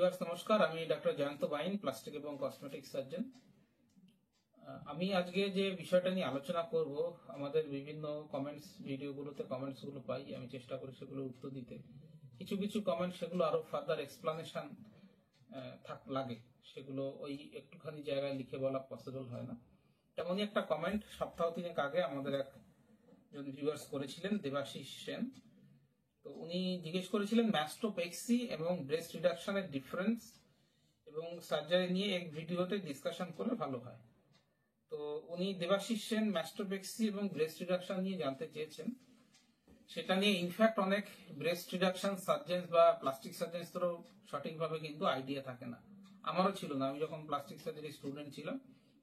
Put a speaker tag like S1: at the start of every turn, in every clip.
S1: Viewers নমস্কার, আমি doctor Jayanta বাইন, plastic এবং কসমেটিক সার্জন। আমি আজকে যে বিষয়টা নিয়ে আলোচনা করব, আমাদের বিভিন্ন কমেন্টস ভিডিওগুলোতে কমেন্টসগুলো পাই, আমি চেষ্টা করি সেগুলো উত্তর দিতে। কিছু কিছু কমেন্ট সেগুলো আরো ফার্দার এক্সপ্লানেশন লাগে, সেগুলো ওই একটুখানি জায়গায় লিখে বলা পসিবল হয় না। তেমনই একটা কমেন্ট সপ্তাহ তিনেক আগে আমাদের একজন ভিউয়ার্স করেছিলেন, দেবাশিস সেন। তো উনি জিজ্ঞেস করেছিলেন ম্যাস্টোপেক্সি এবং ব্রেস্ট রিডাকশনের ডিফারেন্স এবং সার্জারি নিয়ে এক ভিডিওতে ডিসকাশন করলে ভালো হয়। তো উনি দেবাশিস সেন ম্যাস্টোপেক্সি এবং ব্রেস্ট রিডাকশন নিয়ে জানতে চেয়েছেন। সেটা নিয়ে ইনফ্যাক্ট অনেক ব্রেস্ট রিডাকশন সার্জেন্স বা প্লাস্টিক সার্জেন্সদেরও সঠিকভাবে কিন্তু আইডিয়া থাকে না। আমারও ছিল না। আমি যখন প্লাস্টিক সার্জারি স্টুডেন্ট ছিলাম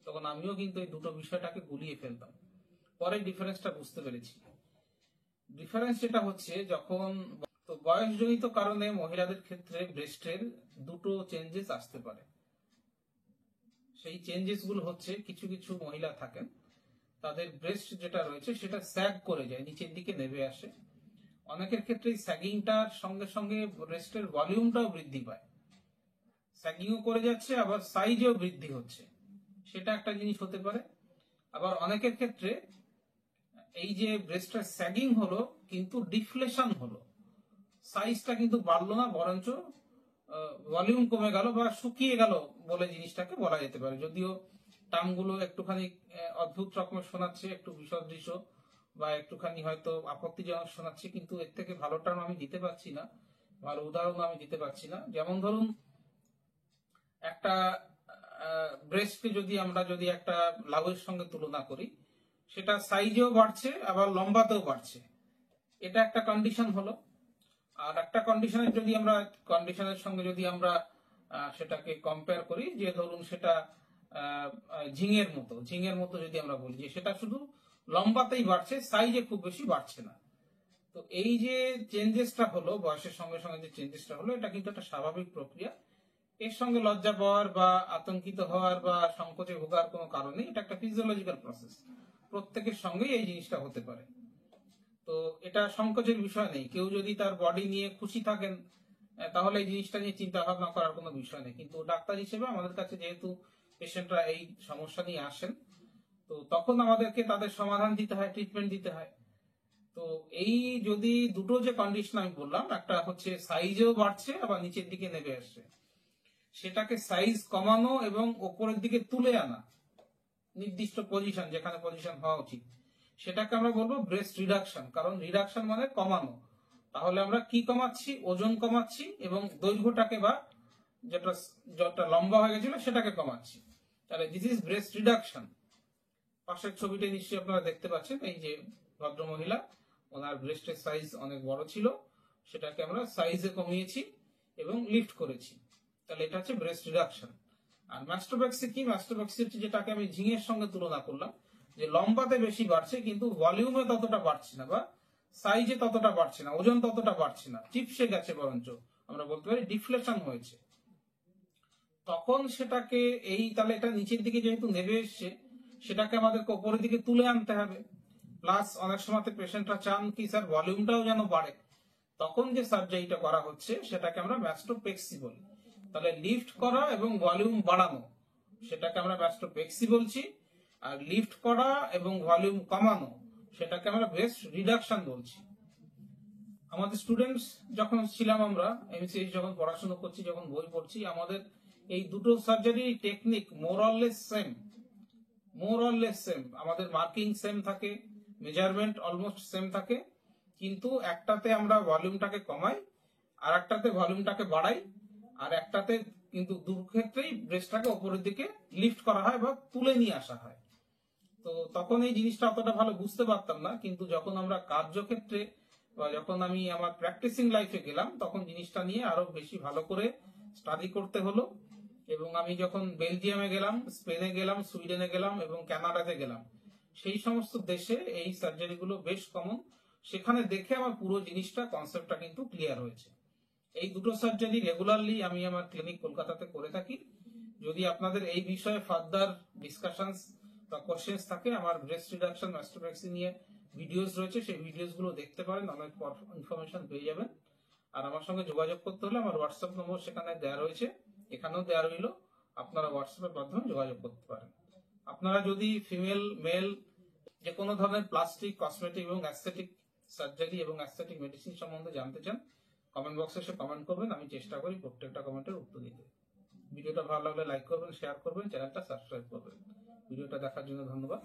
S1: তখন আমিও কিন্তু এই দুটো বিষয়টাকে গুলিয়ে ফেলতাম। পরে ডিফারেন্সটা বুঝতে পেরেছি। ডিফারেন্স যেটা হচ্ছে, যখন বয়সজনিত কারণে মহিলাদের ক্ষেত্রে ব্রেস্টের দুটো চেঞ্জেস আসতে পারে। সেই চেঞ্জেস গুলো হচ্ছে, কিছু কিছু মহিলা থাকেন তাদের ব্রেস্ট যেটা রয়েছে সেটা স্যাগ করে যায়, নিচের দিকে নেমে আসে। অনেকের ক্ষেত্রে স্যাগিংটার সঙ্গে সঙ্গে ব্রেস্টের ভলিউমটাও বৃদ্ধি পায়, স্যাগিংও করে যাচ্ছে আবার সাইজেও বৃদ্ধি হচ্ছে, সেটা একটা জিনিস হতে পারে। আবার অনেকের ক্ষেত্রে এই যে ব্রেস্টের স্যাগিং হলো কিন্তু ডিফ্লেশন হলো, সাইজটা কিন্তু বাড়লো না, বরঞ্চ ভলিউম কমে গেল বা শুকিয়ে গেল বলে জিনিসটাকে বলা যেতে পারে। যদিও টার্মগুলো একটুখানি অদ্ভুত রকমের শোনাচ্ছে, একটু বিসদৃশ্য বা একটুখানি হয়তো আপত্তিজনক শোনাচ্ছে, কিন্তু এর থেকে ভালো টার্ম আমি দিতে পারছি না, ভালো উদাহরণ আমি দিতে পারছি না। যেমন ধরুন, একটা ব্রেস্টকে যদি একটা লাউয়ের সঙ্গে তুলনা করি, সেটা সাইজেও বাড়ছে আবার লম্বাতেও বাড়ছে, এটা একটা কন্ডিশন হলো। আর একটা কন্ডিশনের সঙ্গে যদি আমরা সেটাকে কম্পেয়ার করি, যে ধরুন সেটা ঝিঙের মতো যদি আমরা বলি যে সেটা শুধু লম্বাতেই বাড়ছে, সাইজে খুব বেশি বাড়ছে না। তো এই যে চেঞ্জেসটা হলো বয়সের সঙ্গে সঙ্গে, যে চেঞ্জেসটা হলো, এটা কিন্তু একটা স্বাভাবিক প্রক্রিয়া। এর সঙ্গে লজ্জা পাওয়ার বা আতঙ্কিত হওয়ার বা সংকোচে ভোগার কোনো কারণ নেই, এটা একটা ফিজিওলজিক্যাল প্রসেস। প্রত্যেকের সঙ্গেই এই জিনিসটা হতে পারে। তো এটা সংকোচের বিষয় নেই। কেউ যদি তার বডি নিয়ে খুশি থাকেন তাহলে এই জিনিসটা নিয়ে চিন্তা ভাবনা করার কোনো বিষয় নেই। কিন্তু ডাক্তার হিসেবে আমাদের কাছে যেহেতু পেশেন্টরা এই সমস্যা নিয়ে আসেন, তো তখন আমাদেরকে তাদের সমাধান দিতে হয়, ট্রিটমেন্ট দিতে হয়। তো এই যদি দুটো যে কন্ডিশন আমি বললাম, একটা হচ্ছে সাইজেও বাড়ছে আবার নিচের দিকে নেমে আসছে, সেটাকে সাইজ কমানো এবং ওপরের দিকে তুলে আনা, নির্দিষ্ট পজিশন যেখানে পজিশন হওয়া উচিত, সেটাকে আমরা বলবো ব্রেস্ট রিডাকশন। কারণ রিডাকশন মানে কমানো। তাহলে আমরা কি কমাচ্ছি? ওজন কমাচ্ছি এবং দৈর্ঘ্যটাকে বা যেটা লম্বা হয়ে গেছিল সেটাকে কমাচ্ছি। তাহলে দিস ইজ ব্রেস্ট রিডাকশন। পাশের ছবিটা নিশ্চয়ই আপনারা দেখতে পাচ্ছেন, এই যে ভদ্র মহিলা, ওনার ব্রেস্টের সাইজ অনেক বড় ছিল, সেটাকে আমরা সাইজে কমিয়েছি এবং লিফট করেছি। তাহলে এটা হচ্ছে ব্রেস্ট রিডাকশন। আর ম্যাস্টোপেক্সি কি? ম্যাস্টোপেক্সি হচ্ছে যেটাকে আমি ঝিঙের সঙ্গে তুলনা করলাম, যে লম্বাতে বেশি বাড়ছে কিন্তু ভলিউমে ততটা বাড়ছে না বা সাইজে ততটা বাড়ছে না, ওজন ততটা বাড়ছে না, চিপসে গেছে, বরঞ্চ আমরা বলতে পারি ডিফ্লেশন হয়েছে। তখন সেটাকে তাহলে এটা নিচের দিকে যেহেতু নেমে এসছে, সেটাকে আমাদেরকে উপরের দিকে তুলে আনতে হবে। প্লাস অনেক সময় পেশেন্টরা চান কি স্যার ভলিউমটাও যেন বাড়ে, তখন যে সার্জারিটা করা হচ্ছে সেটাকে আমরা ম্যাস্টোপেক্সি বলি। তাহলে লিফট করা এবং ভলিউম বাড়ানো, সেটাকে আমরা ম্যাস্টোপেক্সি বলছি। আর লিফট করা এবং ভলিউম কমানো, সেটাকে আমরা ব্রেস্ট রিডাকশন বলছি। আমাদের স্টুডেন্টস যখন ছিলাম, আমরা এমসিএইচ যখন পড়াশোনা করছি, যখন বই পড়ছি, আমাদের এই দুটো surgery technique more or less same. আমাদের মার্কিং সেম থাকে, মেজারমেন্ট অলমোস্ট সেম থাকে, কিন্তু একটাতে আমরা ভলিউমটাকে কমাই আর একটাতে ভলিউমটাকে বাড়াই, আর একটাতে কিন্তু দুক্ষেত্রেই ব্রেস্টটাকে উপরের দিকে লিফট করা হয় বা তুলে নিয়ে আসা হয়। তো তখন এই জিনিসটা অতটা ভালো বুঝতে পারতাম না, কিন্তু যখন আমরা কার্যক্ষেত্রে বা যখন আমি আমার প্র্যাকটিসিং লাইফে গেলাম, তখন জিনিসটা নিয়ে আরো বেশি ভালো করে স্টাডি করতে হলো। এবং আমি যখন বেলজিয়ামে গেলাম, স্পেনে গেলাম, সুইডেনে গেলাম এবং কানাডাতে গেলাম, সেই সমস্ত দেশে এই সার্জারিগুলো বেশ কমন। সেখানে দেখে আমার পুরো জিনিসটা, কনসেপ্টটা কিন্তু ক্লিয়ার হয়েছে। এই দুটো সার্জারি রেগুলারলি আমি আমার ক্লিনিক কলকাতাতে করে থাকি। যদি আপনাদের এই বিষয়ে ফার্দার ডিসকাশনস বা কোশ্চেন্স থাকে, আমার ব্রেস্ট রিডাকশন ম্যাস্টোপেক্সি নিয়ে ভিডিওস রয়েছে, সেই ভিডিওস গুলো দেখতে পারেন, অনেক ইনফরমেশন পেয়ে যাবেন। আর আমার সঙ্গে যোগাযোগ করতে হলে আমার হোয়াটসঅ্যাপ নম্বর সেখানে দেওয়া রয়েছে, এখানেও দেওয়া রইল, আপনারা হোয়াটসঅ্যাপের মাধ্যমে যোগাযোগ করতে পারেন। আপনারা যদি ফিমেল মেল যে কোনো ধরনের প্লাস্টিক, কসমেটিক এবং অ্যাস্থেটিক সার্জারি এবং অ্যাস্থেটিক মেডিসিন সম্বন্ধে জানতে চান, কমেন্ট বক্সে এসে কমেন্ট করবেন, আমি চেষ্টা করি প্রত্যেকটা কমেন্টের উত্তর দিতে। ভিডিওটা ভালো লাগলে লাইক করবেন, শেয়ার করবেন, চ্যানেলটা সাবস্ক্রাইব করবেন। ভিডিওটা দেখার জন্য ধন্যবাদ।